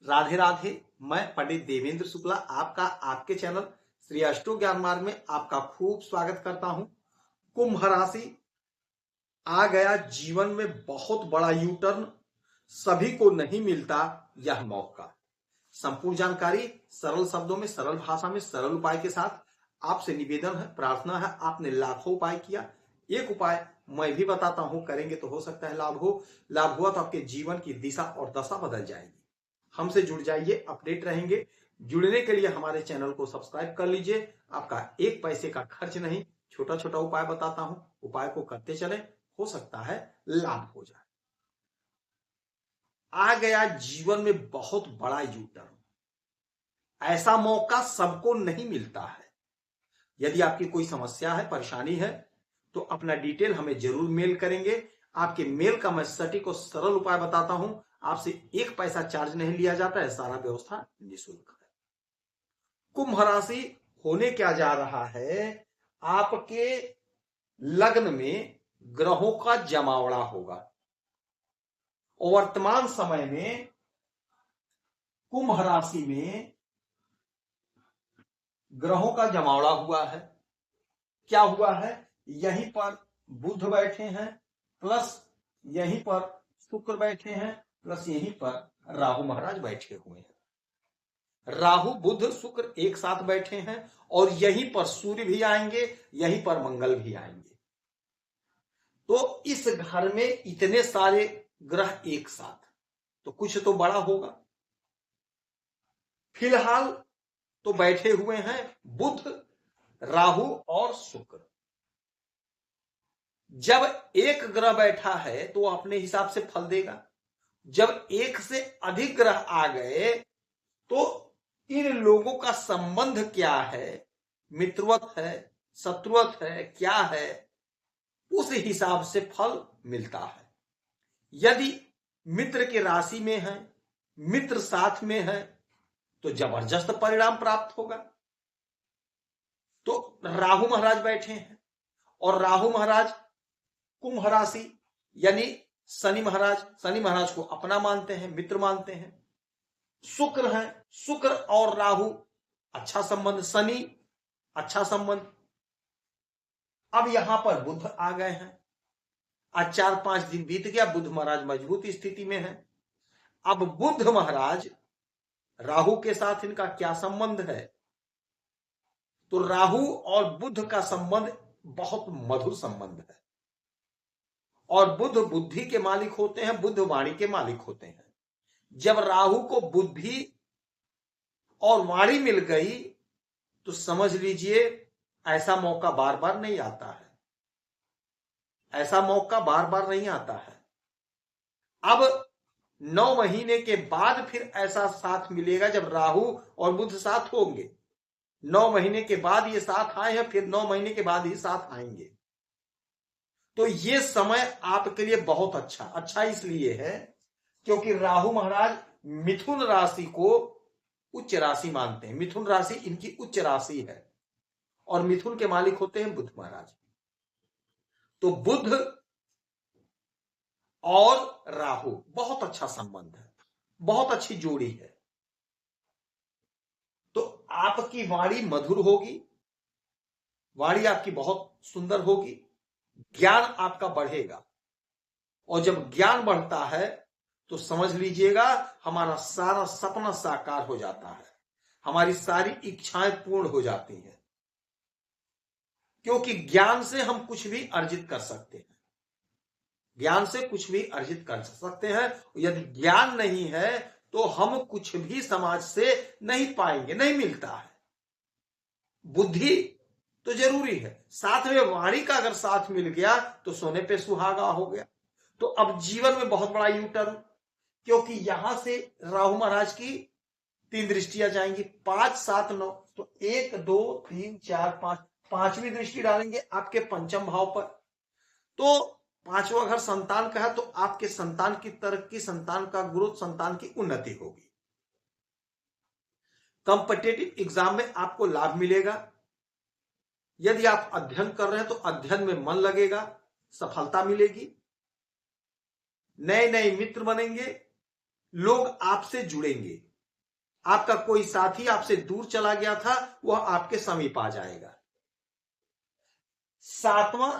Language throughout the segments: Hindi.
राधे राधे। मैं पंडित देवेंद्र शुक्ला आपका आपके चैनल श्री अष्टो ज्ञान मार्ग में आपका खूब स्वागत करता हूं। कुंभ राशि आ गया जीवन में बहुत बड़ा यू टर्न, सभी को नहीं मिलता यह मौका। संपूर्ण जानकारी सरल शब्दों में, सरल भाषा में, सरल उपाय के साथ आपसे निवेदन है, प्रार्थना है। आपने लाखों उपाय किया, एक उपाय मैं भी बताता हूं, करेंगे तो हो सकता है लाभ हो। लाभ हुआ तो आपके जीवन की दिशा और दशा बदल जाएगी। हमसे जुड़ जाइए, अपडेट रहेंगे। जुड़ने के लिए हमारे चैनल को सब्सक्राइब कर लीजिए। आपका एक पैसे का खर्च नहीं, छोटा छोटा उपाय बताता हूं, उपाय को करते चले, हो सकता है लाभ हो जाए। आ गया जीवन में बहुत बड़ा यू टर्न, ऐसा मौका सबको नहीं मिलता है। यदि आपकी कोई समस्या है, परेशानी है, तो अपना डिटेल हमें जरूर मेल करेंगे। आपके मेल का मैं सटीक और सरल उपाय बताता हूं। आपसे एक पैसा चार्ज नहीं लिया जाता है, सारा व्यवस्था निःशुल्क है। कुंभ राशि होने क्या जा रहा है, आपके लग्न में ग्रहों का जमावड़ा होगा। और वर्तमान समय में कुंभ राशि में ग्रहों का जमावड़ा हुआ है। क्या हुआ है, यहीं पर बुध बैठे हैं, प्लस यहीं पर शुक्र बैठे हैं, प्लस यहीं पर राहु महाराज बैठे हुए हैं। राहु बुध शुक्र एक साथ बैठे हैं और यहीं पर सूर्य भी आएंगे, यहीं पर मंगल भी आएंगे। तो इस घर में इतने सारे ग्रह एक साथ, तो कुछ तो बड़ा होगा। फिलहाल तो बैठे हुए हैं बुध, राहु और शुक्र। जब एक ग्रह बैठा है तो अपने हिसाब से फल देगा। जब एक से अधिक ग्रह आ गए तो इन लोगों का संबंध क्या है, मित्रवत है, शत्रुवत है, क्या है, उस हिसाब से फल मिलता है। यदि मित्र के राशि में है, मित्र साथ में है, तो जबरदस्त परिणाम प्राप्त होगा। तो राहु महाराज बैठे हैं और राहु महाराज कुंभ राशि यानी शनि महाराज को अपना मानते हैं, मित्र मानते हैं। शुक्र है, शुक्र और राहु अच्छा संबंध, शनि अच्छा संबंध। अब यहां पर बुध आ गए हैं। आज 4-5 दिन बीत गया, बुध महाराज मजबूत स्थिति में है। अब बुध महाराज राहु के साथ इनका क्या संबंध है, तो राहु और बुध का संबंध बहुत मधुर संबंध है। और बुध बुद्धि के मालिक होते हैं, बुध वाणी के मालिक होते हैं। जब राहु को बुद्धि और वाणी मिल गई तो समझ लीजिए ऐसा मौका बार बार नहीं आता है, ऐसा मौका बार बार नहीं आता है। अब 9 महीने के बाद फिर ऐसा साथ मिलेगा जब राहु और बुध साथ होंगे। 9 महीने के बाद ये साथ आए हैं, फिर 9 महीने के बाद ही साथ आएंगे। तो ये समय आपके लिए बहुत अच्छा इसलिए है क्योंकि राहु महाराज मिथुन राशि को उच्च राशि मानते हैं। मिथुन राशि इनकी उच्च राशि है और मिथुन के मालिक होते हैं बुध महाराज। तो बुध और राहु बहुत अच्छा संबंध है, बहुत अच्छी जोड़ी है। तो आपकी वाणी मधुर होगी, वाणी आपकी बहुत सुंदर होगी, ज्ञान आपका बढ़ेगा। और जब ज्ञान बढ़ता है तो समझ लीजिएगा हमारा सारा सपना साकार हो जाता है, हमारी सारी इच्छाएं पूर्ण हो जाती हैं। क्योंकि ज्ञान से हम कुछ भी अर्जित कर सकते हैं, ज्ञान से कुछ भी अर्जित कर सकते हैं। यदि ज्ञान नहीं है तो हम कुछ भी समाज से नहीं पाएंगे, नहीं मिलता है। बुद्धि तो जरूरी है, साथ में वाणी का अगर साथ मिल गया तो सोने पे सुहागा हो गया। तो अब जीवन में बहुत बड़ा यू टर्न, क्योंकि यहां से राहु महाराज की 3 दृष्टियां जाएंगी, 5, 7, 9। तो 1, 2, 3, 4, 5, 5वीं दृष्टि डालेंगे आपके पंचम भाव पर। तो 5वां घर संतान का है, तो आपके संतान की तरक्की, संतान का ग्रोथ, संतान की उन्नति होगी। कॉम्पिटिटिव एग्जाम में आपको लाभ मिलेगा। यदि आप अध्ययन कर रहे हैं तो अध्ययन में मन लगेगा, सफलता मिलेगी, नए नए मित्र बनेंगे, लोग आपसे जुड़ेंगे। आपका कोई साथी आपसे दूर चला गया था, वह आपके समीप आ जाएगा। सातवां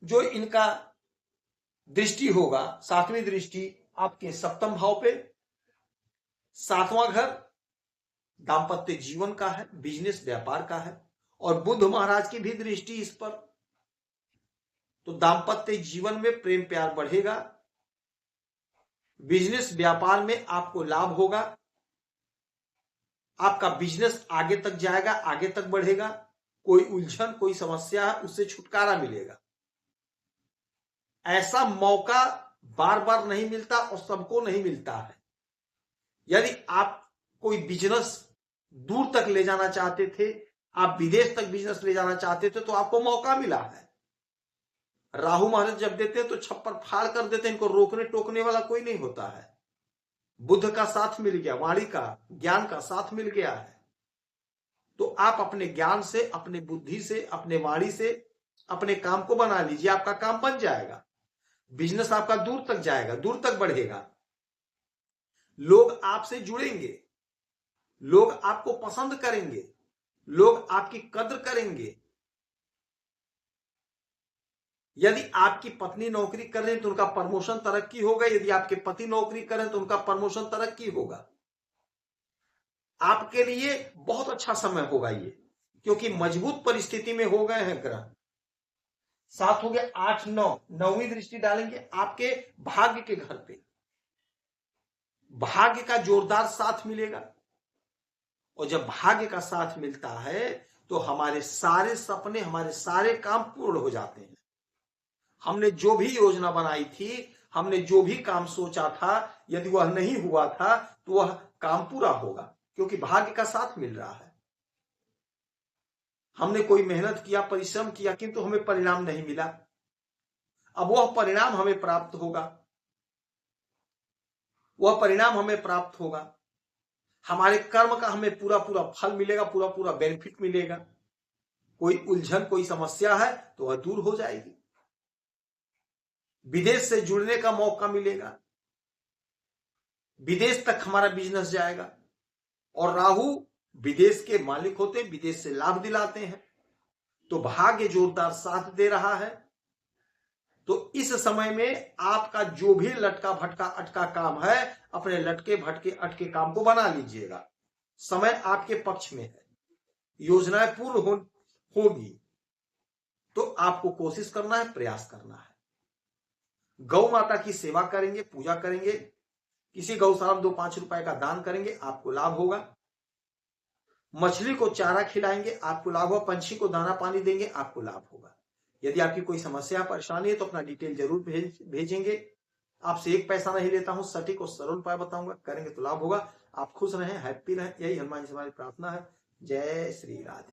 जो इनका दृष्टि होगा, सातवीं दृष्टि आपके सप्तम भाव पे। सातवां घर दाम्पत्य जीवन का है, बिजनेस व्यापार का है, और बुध महाराज की भी दृष्टि इस पर। तो दाम्पत्य जीवन में प्रेम प्यार बढ़ेगा, बिजनेस व्यापार में आपको लाभ होगा, आपका बिजनेस आगे तक जाएगा, आगे तक बढ़ेगा, कोई उलझन कोई समस्या है उससे छुटकारा मिलेगा। ऐसा मौका बार बार नहीं मिलता और सबको नहीं मिलता है। यदि आप कोई बिजनेस दूर तक ले जाना चाहते थे, आप विदेश तक बिजनेस ले जाना चाहते थे, तो आपको मौका मिला है। राहु महाराज जब देते हैं तो छप्पर फाड़ कर देते हैं, इनको रोकने टोकने वाला कोई नहीं होता है। बुध का साथ मिल गया, वाणी का ज्ञान का साथ मिल गया है, तो आप अपने ज्ञान से, अपने बुद्धि से, अपने वाणी से अपने काम को बना लीजिए, आपका काम बन जाएगा, बिजनेस आपका दूर तक जाएगा, दूर तक बढ़ेगा, लोग आपसे जुड़ेंगे, लोग आपको पसंद करेंगे, लोग आपकी कद्र करेंगे। यदि आपकी पत्नी नौकरी कर रहे हैं तो उनका प्रमोशन तरक्की होगा, यदि आपके पति नौकरी कर रहे हैं तो उनका प्रमोशन तरक्की होगा। आपके लिए बहुत अच्छा समय होगा ये, क्योंकि मजबूत परिस्थिति में हो गए हैं ग्रह। सात हो गया, 8 9, नौवीं दृष्टि डालेंगे आपके भाग्य के घर पे। भाग्य का जोरदार साथ मिलेगा, और जब भाग्य का साथ मिलता है तो हमारे सारे सपने, हमारे सारे काम पूर्ण हो जाते हैं। हमने जो भी योजना बनाई थी, हमने जो भी काम सोचा था, यदि वह नहीं हुआ था तो वह काम पूरा होगा, क्योंकि भाग्य का साथ मिल रहा है। हमने कोई मेहनत किया, परिश्रम किया, किंतु हमें परिणाम नहीं मिला, अब वह परिणाम हमें प्राप्त होगा, वह परिणाम हमें प्राप्त होगा, हमारे कर्म का हमें पूरा पूरा फल मिलेगा, पूरा पूरा बेनिफिट मिलेगा। कोई उलझन कोई समस्या है तो वह दूर हो जाएगी, विदेश से जुड़ने का मौका मिलेगा, विदेश तक हमारा बिजनेस जाएगा, और राहु विदेश के मालिक होते हैं, विदेश से लाभ दिलाते हैं, तो भाग्य जोरदार साथ दे रहा है। तो इस समय में आपका जो भी लटका भटका अटका काम है, अपने लटके भटके अटके काम को बना लीजिएगा, समय आपके पक्ष में है, योजनाएं पूर्ण होगी। तो आपको कोशिश करना है, प्रयास करना है। गौ माता की सेवा करेंगे, पूजा करेंगे, किसी गौशाला में 2-5 रुपए का दान करेंगे, आपको लाभ होगा। मछली को चारा खिलाएंगे, आपको लाभ होगा। पंछी को दाना पानी देंगे, आपको लाभ होगा। यदि आपकी कोई समस्या परेशानी है तो अपना डिटेल जरूर भेजेंगे। आपसे 1 पैसा नहीं लेता हूं, सटीक और सरल उपाय बताऊंगा, करेंगे तो लाभ होगा। आप खुश रहें, हैप्पी रहें, यही हनुमान जी से हमारी प्रार्थना है। जय श्री राधे।